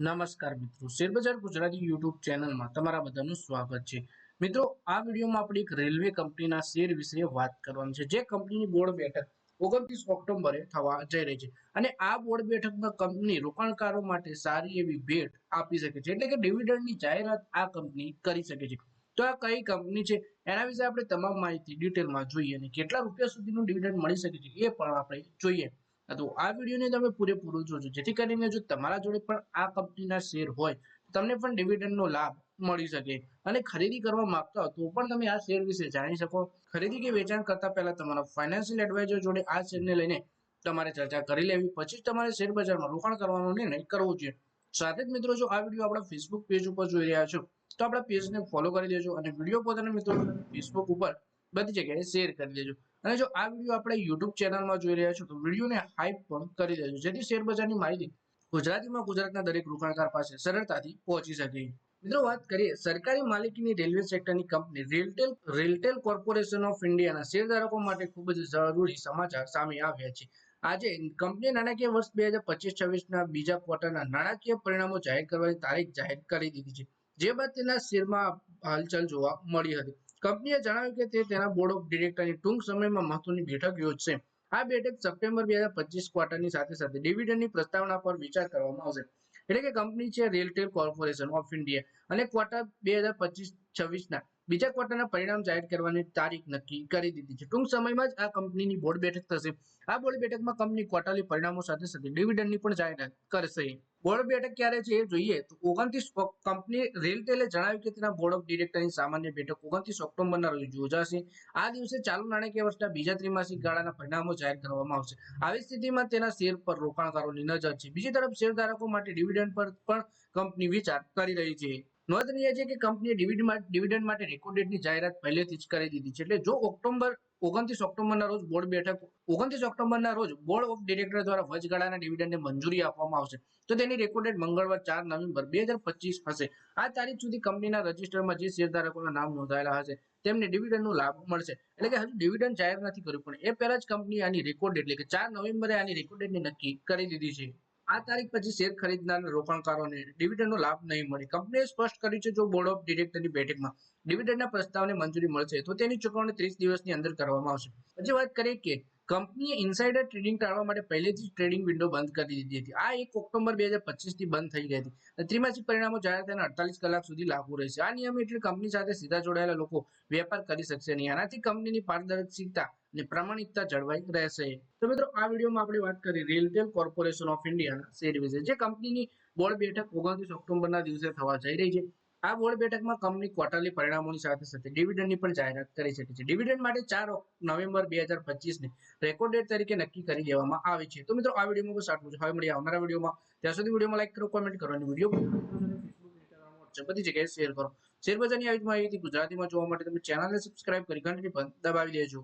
નમસ્કાર મિત્રો, શેરબજાર ગુજરાતી યુટ્યુબ ચેનલમાં તમારા બધાનું સ્વાગત છે। મિત્રો, આ વિડીયોમાં આપણે એક રેલવે કંપનીના શેર વિશે વાત કરવાની છે, જે કંપનીની બોર્ડ બેઠક 29 ઓક્ટોબરે થવા જઈ રહી છે અને આ બોર્ડ બેઠકમાં કંપની રોકાણકારો માટે સારી એવી ભેટ આપી શકે છે, એટલે કે ડિવિડન્ડની જાહેરાત આ કંપની કરી શકે છે। તો આ કઈ કંપની છે એના વિશે આપણે તમામ માહિતી ડિટેલમાં જોઈએ અને કેટલા રૂપિયા સુધીનું ડિવિડન્ડ મળી શકે છે એ પણ આપણે જોઈએ। તો આ વિડીયોને તમે પૂરેપૂરું જોજો, જેથી કરીને જો તમારા જોડે પણ આ કંપનીના શેર હોય તો તમને પણ ડિવિડન્ડનો લાભ મળી શકે અને ખરીદી કરવા માંગતા હો તો પણ તમે આ શેર વિશે જાણી શકો। ખરીદી કે વેચાણ કરતા પહેલા તમારા ફાઇનાન્શિયલ એડવાઇઝર જોડે આ શેરને લઈને તમારે ચર્ચા કરી લેવી, પછી જ તમારે શેર બજારમાં રોકાણ કરવાનો નિર્ણય કરવો જોઈએ। સાથે જ મિત્રો, જો આ વિડીયો આપણા ફેસબુક પેજ ઉપર જોઈ રહ્યા છો તો આપણા પેજને ફોલો કરી દેજો અને વિડીયો પોતાના મિત્રો ફેસબુક ઉપર બધી જગ્યાએ શેર કરી દેજો। અને જો આ વિડીયો આપણે યુટ્યુબ ચેનલમાં જોઈ રહ્યા છો તો વિડીયોને હાઈપ પણ કરી દેજો, જેથી શેર બજારની માહિતી ગુજરાતીમાં ગુજરાતના દરેક રોકાણકાર પાસે સરળતાથી પહોંચી શકે। મિત્રો, વાત કરીએ સરકારી માલિકીની રેલવે સેક્ટરની કંપની રેલટેલ કોર્પોરેશન ઓફ ઇન્ડિયાના શેરધારકો માટે ખૂબ જ જરૂરી સમાચાર સામે આવ્યા છે। આજે કંપનીએ નાણાકીય વર્ષ 2025-26ના બીજા ક્વાર્ટરના નાણાકીય પરિણામો જાહેર કરવાની તારીખ જાહેર કરી દીધી છે, જે બાદ તેના શેરમાં હલચલ જોવા મળી હતી। કંપનીએ જણાવ્યું કે તે તેના બોર્ડ ઓફ ડિરેક્ટરની ટૂંક સમયમાં મહત્વની બેઠક યોજશે। આ બેઠક સપ્ટેમ્બર 2025 ક્વાર્ટરની સાથે સાથે ડિવિડન્ડની પ્રસ્તાવના પર વિચાર કરવામાં આવશે। એટલે કે કંપની છે રેલટેલ કોર્પોરેશન ઓફ ઇન્ડિયા અને ક્વાર્ટર 2025-26ના બીજા ક્વાર્ટરના પરિણામ જાહેર કરવાની તારીખ નક્કી કરી દીધી છે। ટૂંક સમયમાં જ આ કંપનીની બોર્ડ બેઠક થશે। આ બોર્ડ બેઠકમાં કંપની ક્વાર્ટરલી પરિણામો સાથે સાથે ડિવિડન્ડની પણ જાહેરાત કરશે। બોર્ડ બેઠક ક્યારે છે એ જોઈએ તો 29 કંપની રેલટેલે જણાવ્યું કે તેના બોર્ડ ઓફ ડિરેક્ટરની સામાન્ય બેઠક 29 ઓક્ટોબરના રોજ યોજાશે। આ દિવસે ચાલુ નાણાકીય વર્ષના બીજા ત્રિમાસિક ગાળાના પરિણામો જાહેર કરવામાં આવશે। આવી સ્થિતિમાં તેના શેર પર રોકાણકારોની નજર છે। બીજી તરફ શેરધારકો માટે ડિવિડન્ડ પર પણ કંપની વિચાર કરી રહી છે। નોંધનીય છે કે કંપનીએ ડિવિડન્ડ માટે રેકોર્ડ ડેટની જાહેરાત પહેલેથી જ કરી દીધી છે, એટલે જો 29 ઓક્ટોબરના રોજ બોર્ડ ઓફ ડિરેક્ટર દ્વારા વચગાળાના ડિવિડન્ડને મંજૂરી આપવામાં આવશે તો તેની રેકોર્ડ ડેટ મંગળવાર 4 નવેમ્બર 2025 હશે। આ તારીખ સુધી કંપનીના રજિસ્ટરમાં જે શેરધારકોના નામ નોંધાયેલા હશે તેમને ડિવિડન્ડનો લાભ મળશે। એટલે કે હજુ ડિવિડન્ડ જાહેર નથી કર્યું, પણ એ પહેલા જ કંપનીએ આની રેકોર્ડ ડેટ એટલે કે 4 નવેમ્બરે આની રેકોર્ડ ડેટને નક્કી કરી દીધી છે। આ તારીખ પછી શેર ખરીદનાર રોકાણકારોને ડિવિડન્ડનો લાભ નહીં મળે। કંપનીએ સ્પષ્ટ કર્યું છે જો બોર્ડ ઓફ ડિરેક્ટરની બેઠકમાં ડિવિડન્ડના પ્રસ્તાવને મંજૂરી મળશે તો તેની ચૂકવણી 30 દિવસની અંદર કરવામાં આવશે। પછી વાત કરીએ કે કંપનીએ ઇનસાઇડર ટ્રેડિંગ ટાળવા માટે પહેલેથી જ ટ્રેડિંગ વિન્ડો બંધ કરી દીધી હતી। આ 1 ઓક્ટોબર 2025 થી બંધ થઈ ગઈ હતી અને ત્રિમાસિક પરિણામો જાહેર થયાના 48 કલાક સુધી લાગુ રહેશે। આ નિયમ હેઠળ કંપની સાથે સીધા જોડાયેલા લોકો વેપાર કરી શકશે નહીં। આનાથી કંપનીની પારદર્શિતા અને પ્રામાણિકતા જળવાઈ રહેશે। તો મિત્રો, આ વિડીયોમાં આપણે વાત કરી રેલટેલ કોર્પોરેશન ઓફ ઇન્ડિયાના શેર વિશે, જે કંપનીની બોર્ડ બેઠક 29 ઓક્ટોબરના દિવસે થવા જઈ રહી છે। આ બોર્ડ બેઠકમાં કંપની ક્વાર્ટરલી પરિણામોની સાથે સાથે ડિવિડન્ડની પણ જાહેરાત કરી શકે છે। ડિવિડન્ડ માટે 4 નવેમ્બર 2025ને રેકોર્ડ ડેટ તરીકે નક્કી કરી દેવામાં આવી છે। તો મિત્રો, આ વિડીયોમાં બસ આટલું જ। હવે મળીએ આવનારા વિડીયોમાં। ત્યાં સુધી વિડીયોમાં લાઈક કરો, કોમેન્ટ કરો અને વિડીયો બધી જગ્યાએ શેર કરો। શેર બજારની આવી માહિતી ગુજરાતીમાં જોવા માટે તમે ચેનલને સબસ્ક્રાઇબ કરી ઘંટડી પણ દબાવી દેજો।